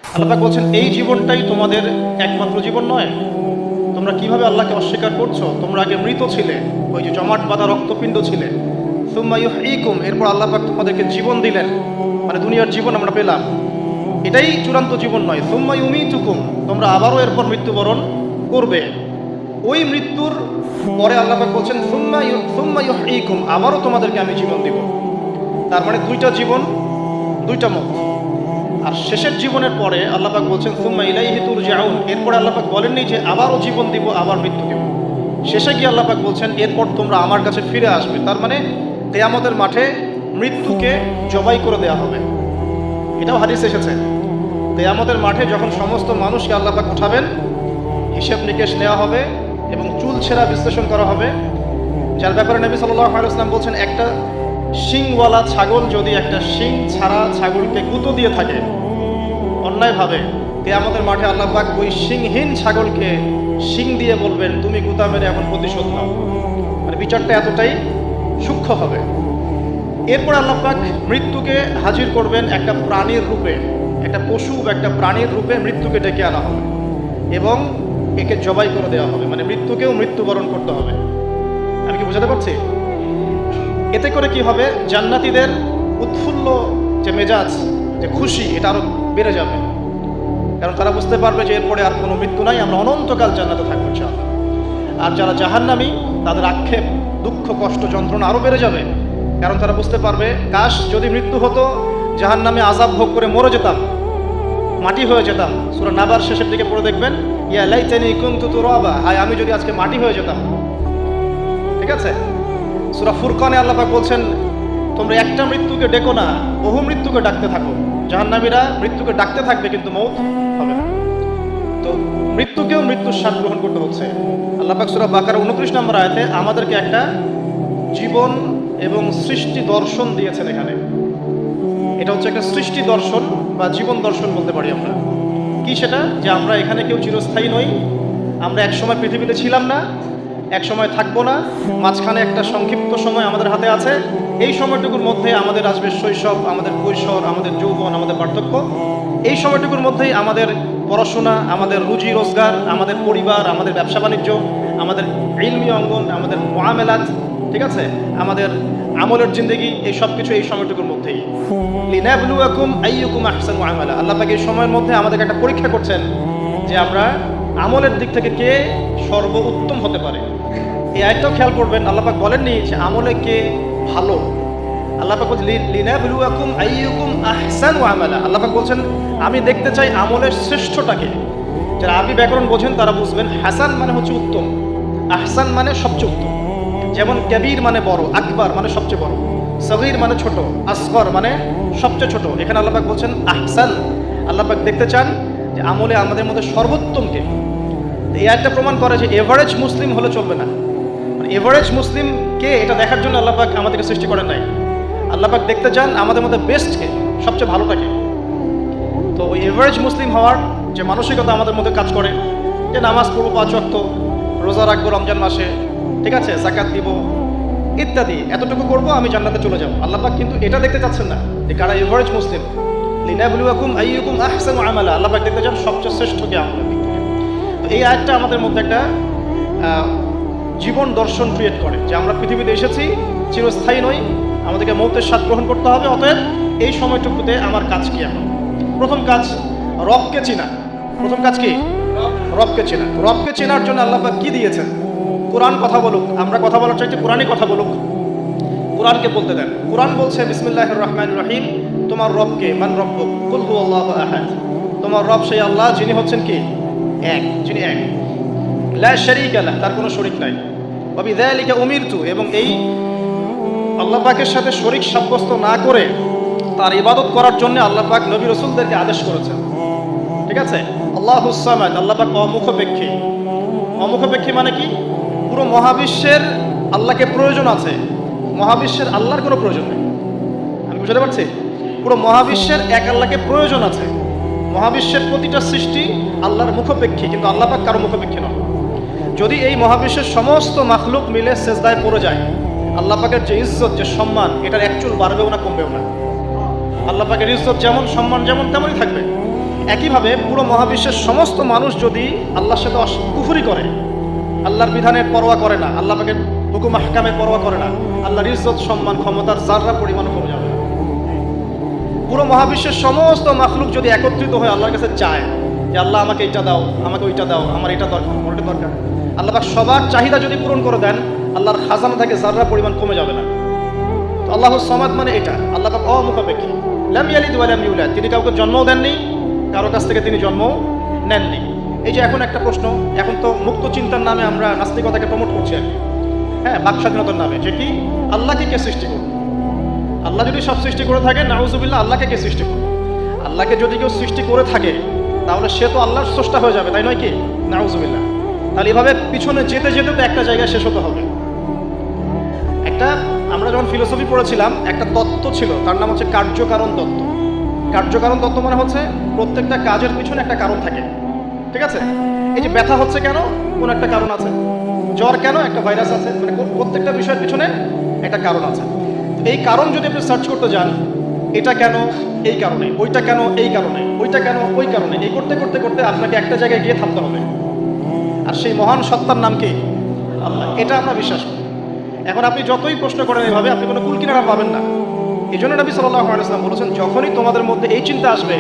আল্লাহ পাক বলছেন এই জীবনটাই তোমাদের একমাত্র জীবন নয়। তোমরা কিভাবে আল্লাহকে অস্বীকার করছো? তোমরা আগে মৃত ছিলে, ওই যে জমাট বাঁধা রক্তপিণ্ড ছিলে। সুম্মা ইউহয়িকুম, এরপর আল্লাহ পাক তোমাদেরকে জীবন দিলেন, মানে দুনিয়ার জীবন আমরা পেলাম। এটাই চূড়ান্ত জীবন নয়। সুম্মা ইউমিতুকুম, তোমরা আবারও এরপর মৃত্যুবরণ করবে। ওই মৃত্যুর পরে আল্লাহ পাক বলছেন সুম্মা ইউহয়িকুম, আবারও তোমাদেরকে আমি জীবন দিব। তার মানে দুইটা জীবন, দুইটা মত। আর শেষের জীবনের পরে আল্লাহ পাক বলছেন সুম্মা ইলাইহি তুরজাউন, এরপরে আল্লাহ পাক বলেননি যে আবারও জীবন দিব, আবার মৃত্যু দিব। শেষে গিয়ে আল্লাহ পাক বলছেন এরপর তোমরা আমার কাছে ফিরে আসবে। তার মানে কিয়ামতের মাঠে মৃত্যুকে জবাই করে দেওয়া হবে। এটাও হাদিস এসেছে, কিয়ামতের মাঠে যখন সমস্ত মানুষকে আল্লাহ পাক উঠাবেন, হিসেব নিকেশ নেওয়া হবে এবং চুল ছেঁড়া বিশ্লেষণ করা হবে। যার ব্যাপারে নবী সাল্লাল্লাহু আলাইহি ওয়াসাল্লাম বলছেন একটা শিংওয়ালা ছাগল যদি একটা শিং ছাড়া ছাগলকে গুঁতো দিয়ে থাকে অন্যায়ভাবে, কিয়ামতের মাঠে আল্লাহ পাক ওই শিংহীন ছাগলকে শিং দিয়ে বলবেন তুমি গুঁতা মেরে এখন প্রতিশোধ নাও। মানে বিচারটা এতটাই সূক্ষ্ম হবে। এরপর আল্লাহ পাক মৃত্যুকে হাজির করবেন একটা প্রাণীর রূপে, একটা পশু বা একটা প্রাণীর রূপে মৃত্যুকে ডেকে আনা হবে এবং একে জবাই করে দেওয়া হবে। মানে মৃত্যুকেও মৃত্যুবরণ করতে হবে। আমি কি বোঝাতে পারছি? এতে করে কি হবে, জান্নাতীদের উৎফুল্ল যে মেজাজ, যে খুশি, এটা আরো বেড়ে যাবে। কারণ তারা বুঝতে পারবে যে এরপরে আর কোনো মৃত্যু নাই, আমরা অনন্তকাল জান্নাতে থাকবো ইনশাআল্লাহ। আর যারা জাহান্নামী, তাদের আক্ষেপ, দুঃখ, কষ্ট, যন্ত্রণা আরো বেড়ে যাবে। কারণ তারা বুঝতে পারবে কাশ যদি মৃত্যু হতো, জাহান্নামে আযাব ভোগ করে মরে যেতাম, মাটি হয়ে যেতাম। সূরা নাবার শেষের দিকে পড়ে দেখবেন ইয়া লাইতানি কুনতু তুরাবা, হায় আমি যদি আজকে মাটি হয়ে যেতাম। ঠিক আছে? সূরা ফুরকানে আল্লাহ পাক বলছেন তোমরা একটা মৃত্যুকে ডেকো না, বহু মৃত্যুকে ডাকতে থাকো। জাহান্নামীরা মৃত্যুকে ডাকতে থাকবে কিন্তু মৌত হবে না। তো মৃত্যুকেও মৃত্যুর স্বাদ গ্রহণ করতে হচ্ছে। আল্লাহ পাক সূরা বাকারা 29 নম্বর আয়াতে আমাদেরকে একটা জীবন এবং সৃষ্টি দর্শন দিয়েছেন এখানে। এটা হচ্ছে একটা সৃষ্টি দর্শন বা জীবন দর্শন বলতে পারি আমরা। কি সেটা? যে আমরা এখানে কেউ চিরস্থায়ী নই। আমরা এক সময় পৃথিবীতে ছিলাম না, এক সময় থাকবো না, মাঝখানে একটা সংক্ষিপ্ত সময় আমাদের হাতে আছে। এই সময়টুকুর মধ্যে আমাদের আসবে শৈশব, আমাদের কৈশোর, আমাদের যৌবন, আমাদের বার্ধক্য। এই সময়টুকুর মধ্যেই আমাদের পড়াশোনা, আমাদের রুজি রোজগার, আমাদের পরিবার, আমাদের ব্যবসা বাণিজ্য, আমাদের ইলমি অঙ্গন, আমাদের মুআমালাত, ঠিক আছে, আমাদের আমলের জিন্দেগি, এই সব কিছু এই সময়টুকুর মধ্যেই। লিনাবলুয়াকুম আইয়ুকুম আহসানু আমালা, আল্লাহ পাক এই সময়ের মধ্যে আমাদেরকে একটা পরীক্ষা করছেন যে আমরা আমলের দিক থেকে কে সর্বোত্তম হতে পারে। এই আয়াতটাও খেয়াল করবেন, আল্লাহ পাক বলেননি যে আমলে কে ভালো। আল্লাহ পাক বলছেন লিনাবলুয়াকুম আইয়ুকুম আহসানু আমালা। আল্লাহ পাক বলছেন আমি দেখতে চাই আমলের শ্রেষ্ঠটাকে। যারা আরবি ব্যাকরণ বোঝেন তারা বুঝবেন হাসান মানে হচ্ছে উত্তম, আহসান মানে সবচেয়ে উত্তম। যেমন কবির মানে বড়, আকবার মানে সবচেয়ে বড়, সগীর মানে ছোট, আসগর মানে সবচেয়ে ছোট। এখানে আল্লাহ পাক বলছেন আহসান। আল্লাহ পাক দেখতে চান যে আমলে আমাদের মধ্যে সর্বোত্তমকে। এই আয়াতটা প্রমাণ করে যে এভারেজ মুসলিম হলে চলবে না। মানে এভারেজ মুসলিম কে এটা দেখার জন্য আল্লাহ পাক আমাদেরকে সৃষ্টি করেন নাই। আল্লাহ পাক দেখতে চান আমাদের মধ্যে বেস্টকে, সবচেয়ে ভালোটাকে। তো ওই এভারেজ মুসলিম হওয়ার যে মানসিকতা আমাদের মধ্যে কাজ করে, যে নামাজ পড়বো 5 ওয়াক্ত, রোজা রাখবো রমজান মাসে, ঠিক আছে, যাকাত দিব ইত্যাদি, এতটুকু করবো আমি জান্নাতে চলে যাবো। আল্লাহ পাক কিন্তু এটা দেখতে চাচ্ছেন না যে কারা এভারেজ মুসলিম। লিনাবলুয়াকুম আইয়ুকুম আহসানু আমালা, আল্লাহ পাক দেখতে চান সবচেয়ে শ্রেষ্ঠকে আমলের দিক থেকে। তো এই আয়াতটা আমাদের মধ্যে একটা জীবন দর্শন ক্রিয়েট করে যে আমরা পৃথিবীতে এসেছি, চিরস্থায়ী নই, আমাদেরকে মৌতের স্বাদ গ্রহণ করতে হবে। অতএব এই সময়টুকুতে আমার কাজ কি? এখন প্রথম কাজ রবকে চেনা। প্রথম কাজ কি? রবকে চেনা। রবকে চেনার জন্য আল্লাহ পাক কি দিয়েছেন? কোরআন কথা বলুক, আমরা কথা বলার চাইতে কোরআনই কথা বলুক। কোরআনকে বলতে দেন। কোরআন বলছে বিসমিল্লাহির রহমানির রহিম, তোমার রবকে, মান রব্বুক, কুল হুয়াল্লাহু আহাদ। তোমার রব সেই আল্লাহ যিনি হচ্ছেন কি? এক, যিনি এক, লা শারীকা লাহ, তার কোনো শরীক নাই। ওয়া বিযালিকা উমিরতু, এবং এই আল্লাহ পাকের সাথে শরীক সাব্যস্ত না করে তার ইবাদত করার জন্য আল্লাহ পাক নবী রাসূলদেরকে আদেশ করেছেন। ঠিক আছে? আল্লাহুস সামাদ, আল্লাহ পাক অমুখপেক্ষী। অমুখপেক্ষী মানে কি? পুরো মহাবিশ্বের আল্লাহকে প্রয়োজন আছে, মহাবিশ্বের আল্লাহর কোনো প্রয়োজন নেই। আমি বুঝতে পারছি? পুরো মহাবিশ্বের এক আল্লাহকে প্রয়োজন আছে। মহাবিশ্বের প্রতিটা সৃষ্টি আল্লাহর মুখপেক্ষী, কিন্তু আল্লাহ পাক কারো মুখপেক্ষী নয়। যদি এই মহাবিশ্বের সমস্ত মাখলুক মিলে সেজদায় পড়ে যায়, আল্লাহ পাকের যে ইজ্জত, যে সম্মান, এটার এক চুল বাড়বেও না কমবেও না। আল্লাহ পাকের ইজ্জত যেমন, সম্মান যেমন তেমনই থাকবে। একইভাবে পুরো মহাবিশ্বের সমস্ত মানুষ যদি আল্লাহর সাথে কুফরি করে, আল্লাহর বিধানের পরোয়া করে না, আল্লাহ পাকের হুকুম আহকামের পরোয়া করে না, আল্লাহর ইজ্জত সম্মান ক্ষমতার যাররা পরিমাণ কমে যাবে। পুরো মহাবিশ্বের সমস্ত মাখলুক যদি একত্রিত হয়ে আল্লাহর কাছে চায় যে আল্লাহ আমাকে এটা দাও, আমাকে ওইটা দাও, আমার এটা দরকার, আমার এটা দরকার, আল্লাহ পাক সবার চাহিদা যদি পূরণ করে দেন, আল্লাহর খাজানা থেকে যাররা পরিমাণ কমে যাবে না। তো আল্লাহুস সামাদ মানে এটা, আল্লাহ পাক অমুখাপেক্ষী, লাম ইয়ালিদ ওয়া লাম ইউলাদ, তিনি কাউকে জন্মও দেননি, কারো কাছ থেকে তিনি জন্মও নেননি। এই যে এখন একটা প্রশ্ন, এখন তো মুক্ত চিন্তার নামে আমরা নাস্তিকতাকে প্রমোট করছি আর কি, হ্যাঁ, বাক স্বাধীনতার নামে, যে কি আল্লাহকে কে সৃষ্টি করবে? আল্লাহ যদি সব সৃষ্টি করে থাকে, নাউজুবিল্লাহ, আল্লাহকে কে সৃষ্টি করবে? আল্লাহকে যদি কেউ সৃষ্টি করে থাকে তাহলে সে তো আল্লাহর স্রষ্টা হয়ে যাবে, তাই নয় কি? নাউজুবিল্লাহ। তাহলে এভাবে পিছনে যেতে যেতে তো একটা জায়গায় শেষ হতে হবে। একটা আমরা যখন ফিলোসফি পড়েছিলাম, একটা তত্ত্ব ছিল, তার নাম হচ্ছে কার্যকারণ তত্ত্ব। কার্যকারণ তত্ত্ব মানে হচ্ছে প্রত্যেকটা কাজের পিছনে একটা কারণ থাকে, ঠিক আছে? এই যে ব্যথা হচ্ছে কেন? কোন একটা কারণ আছে। জ্বর কেন? একটা ভাইরাস আছে। মানে প্রত্যেকটা বিষয়ের পিছনে একটা কারণ আছে। এই কারণ যদি আপনি সার্চ করতে যান, এটা কেন? এই কারণে। ওইটা কেন? এই কারণে। ওইটা কেন? ওই কারণে। এই করতে করতে করতে আপনাকে একটা জায়গায় গিয়ে থামতে হবে। আর সেই মহান সত্তার নাম কি? আল্লাহ। এটা আমরা বিশ্বাস করি। এখন আপনি যতই প্রশ্ন করেন এভাবে, আপনি কোনো কুল কিনারা পাবেন না। এই জন্য নবী সাল্লাল্লাহু আলাইহি ওয়াসাল্লাম বলেছেন, যখনই তোমাদের মধ্যে এই চিন্তা আসবে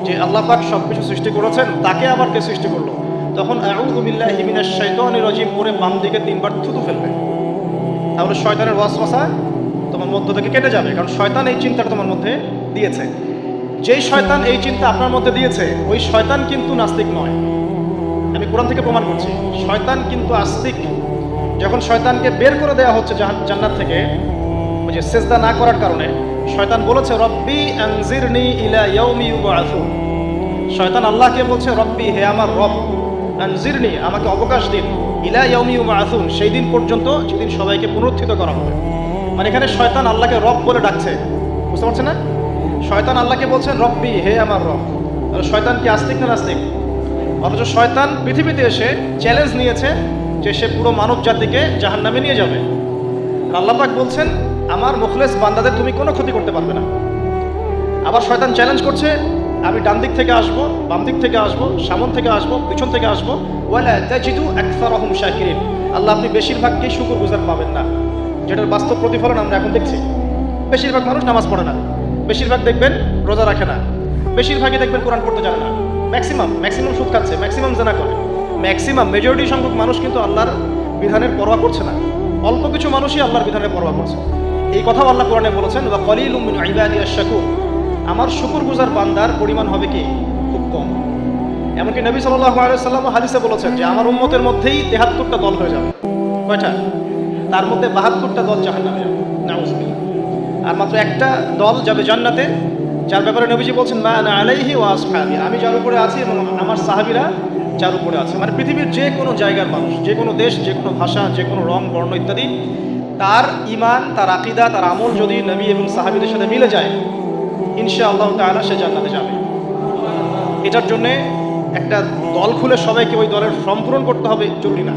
যে আল্লাহ পাক সব কিছু সৃষ্টি করেছেন, তাকে আবার কে সৃষ্টি করলো, তখন আউযু বিল্লাহি মিনাশ শাইতানির রাজিম পরে বাম দিকে 3 বার থুতু ফেলবে। তাহলে শয়তানের ওয়াসওয়াসা তোমার মধ্য থেকে কেটে যাবে, কারণ শয়তান এই চিন্তাটা তোমার মধ্যে দিয়েছে। যেই শয়তান এই চিন্তা আপনার মধ্যে দিয়েছে, ওই শয়তান কিন্তু নাস্তিক নয়। আমি কোরআন থেকে প্রমাণ করছি, শয়তান কিন্তু আস্তিক। যখন শয়তানকে বের করে দেওয়া হচ্ছে জান্নাত থেকে, ওই যে সেজদা না করার কারণে, শয়তান বলেছে রব্বি আনজিরনি ইলা ইয়াউমি ইউবআসুন। শয়তান আল্লাহকে বলছে, রব্বি, হে আমার রব, আনজিরনি, আমাকে অবকাশ দিন, ইলা ইয়াউমি ইউবআসুন, সেই দিন পর্যন্ত যেদিন সবাইকে পুনরুত্থিত করা হবে। মানে এখানে শয়তান আল্লাহকে রব বলে ডাকছে, বুঝতে পারছেন না? শয়তান আল্লাহকে বলছেন রব্বি, হে আমার রব। তাহলে শয়তান কি আস্তিক না নাস্তিক? অথচ শয়তান পৃথিবীতে এসে চ্যালেঞ্জ নিয়েছে যে সে পুরো মানব জাতিকে জাহান্নামে নিয়ে যাবে। আল্লাহ পাক বলছেন, আমার মুখলেস বান্দাদের তুমি কোনো ক্ষতি করতে পারবে না। আবার শয়তান চ্যালেঞ্জ করছে, আমি ডান দিক থেকে আসবো, বাম দিক থেকে আসবো, সামন থেকে আসবো, পিছন থেকে আসবো, ওয়ালা তাজিদু আকসারাহুম শাকিরিন। আল্লাহ, আপনি বেশিরভাগকেই শুকরগুজার পাবেন না, যেটার বাস্তব প্রতিফলন আমরা এখন দেখছি। বেশিরভাগ মানুষ নামাজ পড়ে না, বেশিরভাগ দেখবেন রোজা রাখে না, বেশিরভাগই দেখবেন কোরআন পড়তে জানে না, ম্যাক্সিমাম সুদ খাচ্ছে, ম্যাক্সিমাম জানা করে, মেজরিটি সংখ্যক মানুষ কিন্তু আল্লাহর বিধানের পরোয়া করছে না। অল্প কিছু মানুষই আল্লাহর বিধানের পরোয়া করছে। এই কথাও আল্লাহ কোরআনে বলেছেন, ওয়া কলিলুম মিন ইবাদিয়াশ শাকুর, আমার শুকরগুজার বান্দার পরিমাণ হবে কি? খুব কম। এমনকি নবী সাল্লাল্লাহু আলাইহি ওয়াসাল্লাম হাদিসে বলেছেন যে আমার উম্মতের মধ্যেই 73টা দল হয়ে যাবে। কয়টা? তার মধ্যে 72টা দল জাহান্নামে যাবে, নাউযুবিল্লাহ। আর মাত্র একটা দল যাবে জান্নাতে, যার ব্যাপারে নবীজি বলছেন, মা আনা আলাইহি ওয়া আসহাবি, আমি যার উপরে আছি এবং আমার সাহাবীরা যার উপরে আছে। মানে পৃথিবীর যে কোনো জায়গার মানুষ, যে কোনো দেশ, যে কোনো ভাষা, যে কোনো রং বর্ণ ইত্যাদি, তার ঈমান, তার আকীদা, তার আমল যদি নবী এবং সাহাবীদের সাথে মিলে যায়, ইনশাআল্লাহ তাআলা সে জান্নাতে যাবে। এটার জন্যে একটা দল খুলে সবাইকে ওই দলের ফর্ম পূরণ করতে হবে জরুরি না।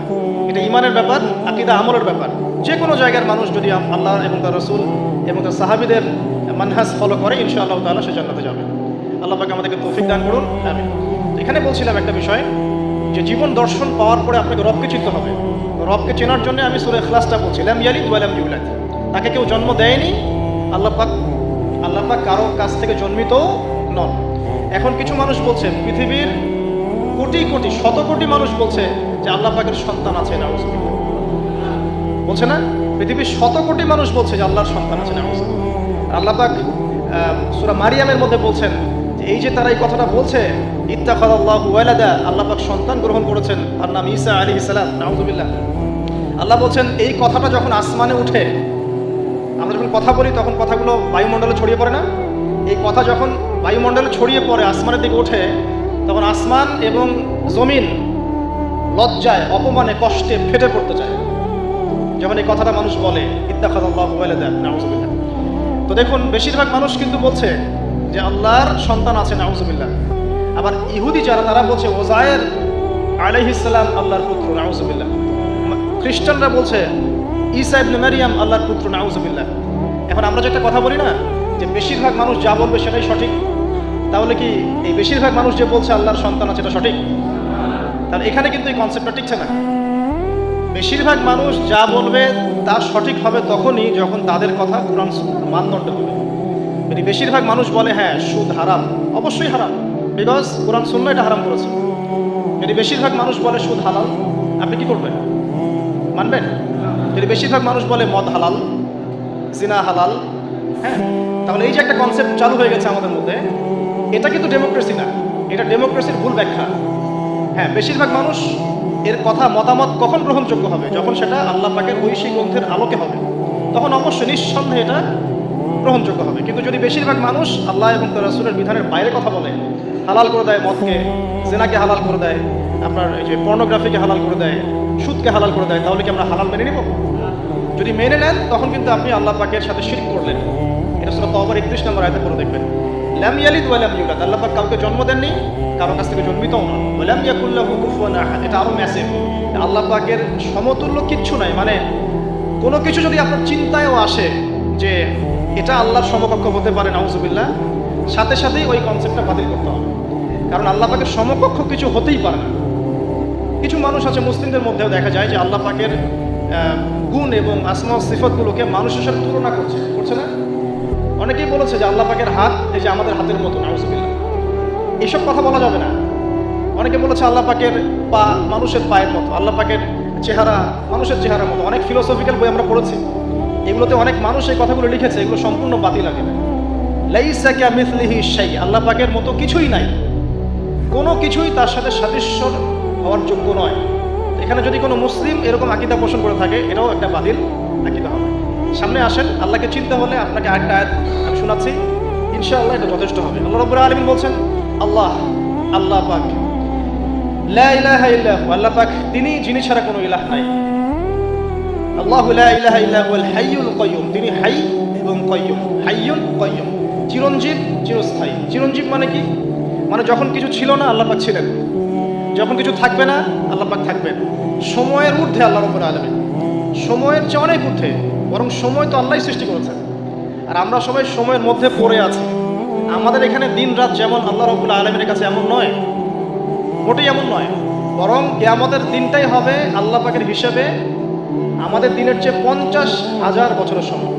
এটা ঈমানের ব্যাপার, আকীদা আমলের ব্যাপার। যে কোনো জায়গার মানুষ যদি আল্লাহ এবং তার রাসূল এবং তার সাহাবীদের মানহাজ ফলো করে, ইনশাআল্লাহ তাআলা সে জান্নাতে যাবে। আল্লাহ পাক আমাদেরকে তৌফিক দান করুন, আমিন। এখানে বলছিলাম একটা বিষয়, যে জীবন দর্শন পাওয়ার পরে আপনাকে রবকে চিনতে হবে। রবকে চেনার জন্য আমি সূরা ইখলাসটা বলছি, লাম ইয়ালিদ ওয়া লাম ইউলাদ, তাকে কেউ জন্ম দেয়নি, আল্লাহ পাক কারো কাছ থেকে জন্মিত নন। এখন কিছু মানুষ বলছে, পৃথিবীর কোটি কোটি শত কোটি মানুষ বলছে যে আল্লাহ পাকের সন্তান আছে, নাউযুবিল্লাহ। বলছে না? পৃথিবীর শত কোটি মানুষ বলছে যে আল্লাহর সন্তান আছে, নাউযুবিল্লাহ। আল্লাহ পাক সূরা মারিয়ামের মধ্যে বলছেন যে এই যে তারা এই কথাটা বলছে, ইত্তাখাযাল্লাহু ওয়ালাদা, আল্লাহ পাক সন্তান গ্রহণ করেছেন, তার নাম ঈসা আলাইহিস সালাম, নাউযুবিল্লাহ। আল্লাহ বলছেন এই কথাটা যখন আসমানে উঠে, আমরা যখন কথা বলি তখন কথাগুলো বায়ুমণ্ডলে ছড়িয়ে পড়ে না? এই কথা যখন বায়ুমণ্ডলে ছড়িয়ে পড়ে, আসমানের দিকে ওঠে, তখন আসমান এবং জমিন লজ্জায়, অপমানে, কষ্টে ফেটে পড়তে চায় যখন এই কথাটা মানুষ বলে, ইত্তাখাযাল্লাহু ওয়ালাদা, নাউযুবিল্লাহ। তো দেখুন, বেশিরভাগ মানুষ কিন্তু বলছে যে আল্লাহর সন্তান আছে, নাউযুবিল্লাহ। আবার ইহুদি যারা, তারা বলছে ওযায়ের আলাইহিস সালাম আল্লাহর পুত্র, নাউযুবিল্লাহ। খ্রিস্টানরা বলছে ঈসা ইবনে মারিয়াম আল্লাহর পুত্র, নাউযুবিল্লাহ। এখন আমরা যেটা কথা বলি না, যে বেশিরভাগ মানুষ যা বলবে সেটাই সঠিক, তাহলে কি এই বেশিরভাগ মানুষ যে বলছে আল্লাহর সন্তান আছে এটা সঠিক? তাহলে এখানে কিন্তু এই কনসেপ্টটা টিকছে না। বেশিরভাগ মানুষ যা বলবে তা সঠিক হবে তখনই যখন তাদের কথা কোরআন সুন্নাহর মানদণ্ডে হবে। যদি বেশিরভাগ মানুষ বলে হ্যাঁ সুদ হারাম, অবশ্যই হারাম, বিকজ কোরআন সুন্নাহ এটা হারাম করেছে। যদি বেশিরভাগ মানুষ বলে সুদ হালাল, আপনি কি করবেন? মানবেন? যদি বেশিরভাগ মানুষ বলে মদ হালাল, জিনা হালাল, হ্যাঁ, তাহলে এই যে একটা কনসেপ্ট চালু হয়ে গেছে আমাদের মধ্যে, এটা কিন্তু ডেমোক্রেসি না, এটা ডেমোক্রেসির ভুল ব্যাখ্যা। হ্যাঁ, বেশিরভাগ মানুষ এর কথা মতামত কখন গ্রহণযোগ্য হবে? যখন সেটা আল্লাহ পাকের ঐশী গ্রন্থের আলোকে হবে, তখন অবশ্যই নিঃসন্দেহে এটা গ্রহণযোগ্য হবে। কিন্তু যদি বেশিরভাগ মানুষ আল্লাহ এবং তার রাসূলের বিধানের বাইরে কথা বলে, হালাল করে দেয় মদকে, জেনাকে হালাল করে দেয়, আপনার এই যে পর্নোগ্রাফিকে হালাল করে দেয়, সুদকে হালাল করে দেয়, তাহলে কি আমরা হালাল মেনে নিব? যদি মেনে নেন তখন কিন্তু আপনি আল্লাহ পাকের সাথে শিরক করলেন। এটা সূরা তাওবার 31 নম্বর আয়াতে পড়ে দেখবেন। লাম ইয়ালিদ ওয়া লাম ইউলাদ, আল্লাহ পাক কাউকে জন্ম দেননি, কারো কাছ থেকে জন্মিতও না। ওয়া লাম ইয়াকুল লাহু কুফুয়ান আহাদ, এটা আরো ম্যাসিভ। আল্লাহ পাকের সমতুল্য কিচ্ছু নাই। মানে কোনো কিছু যদি আপনার চিন্তায়ও আসে যে এটা আল্লাহর সমকক্ষ হতে পারে, নাউজুবিল্লাহ, সাথে সাথেই ওই কনসেপ্টটা বাতিল করতে হবে। কারণ আল্লাহ পাকের সমকক্ষ কিছু হতেই পারে না। কিছু মানুষ আছে মুসলিমদের মধ্যেও দেখা যায় যে আল্লাহ পাকের গুণ এবং আসমা ও সিফাতগুলোকে মানুষের সাথে তুলনা করছে না? অনেকেই বলেছে যে আল্লাহ পাকের হাত এই যে আমাদের হাতের মতো, নাউজুবিল্লাহ, এইসব কথা বলা যাবে না। অনেকে বলেছে আল্লাহ পাকের পা মানুষের পায়ের মতো, আল্লাহ পাকের চেহারা মানুষের চেহারার মতো। অনেক ফিলোসফিক্যাল বই আমরা পড়েছি, এগুলোতে অনেক মানুষ এই কথাগুলো লিখেছে, এগুলো সম্পূর্ণ বাতিল লাগে। লাইসা কামিসলিহি শাই, আল্লাহ পাকের মতো কিছুই নাই, কোনো কিছুই তার সাথে সাদৃশ্য হওয়ার যোগ্য নয়। এখানে যদি কোনো মুসলিম এরকম আকীদা পোষণ করে থাকে, এটাও একটা বাতিল আকীদা হবে। সামনে আসেন, আল্লাহকে চিনতে হলে আপনাকে আরেকটা আয়াত আমি শোনাচ্ছি, ইনশাআল্লাহ এটা যথেষ্ট হবে। আল্লাহ রাব্বুল আলামিন বলছেন, আল্লাহ পাক, লা ইলাহা ইল্লাহু, আল্লাহ পাক তিনি যিনি ছাড়া কোনো ইলাহ নাই। আল্লাহু লা ইলাহা ইল্লা হুয়াল হাইয়ুল কাইয়্যুম, তিনি হাই এবং কাইয়্যুম, হাইয়ুন কাইয়্যুম, চিরঞ্জীব চিরস্থায়ী। চিরঞ্জীব মানে কি? মানে যখন কিছু ছিল না আল্লাহ পাক ছিলেন, যখন কিছু থাকবে না আল্লাহ পাক থাকবেন। সময়ের ঊর্ধ্বে আল্লাহ রাব্বুল আলামিন, সময়ের চেয়ে অনেক ঊর্ধ্বে, বরং সময় তো আল্লাহই সৃষ্টি করেছেন, আর আমরা সবাই সময়ের মধ্যে পড়ে আছি। আমাদের এখানে দিন রাত যেমন আল্লাহ রাব্বুল আলামিনের কাছে এমন নয়, মোটেই এমন নয়, বরং কিয়ামতের দিনটাই হবে আল্লাহ পাকের হিসেবে আমাদের দিনের চেয়ে 50,000 বছরের সমান।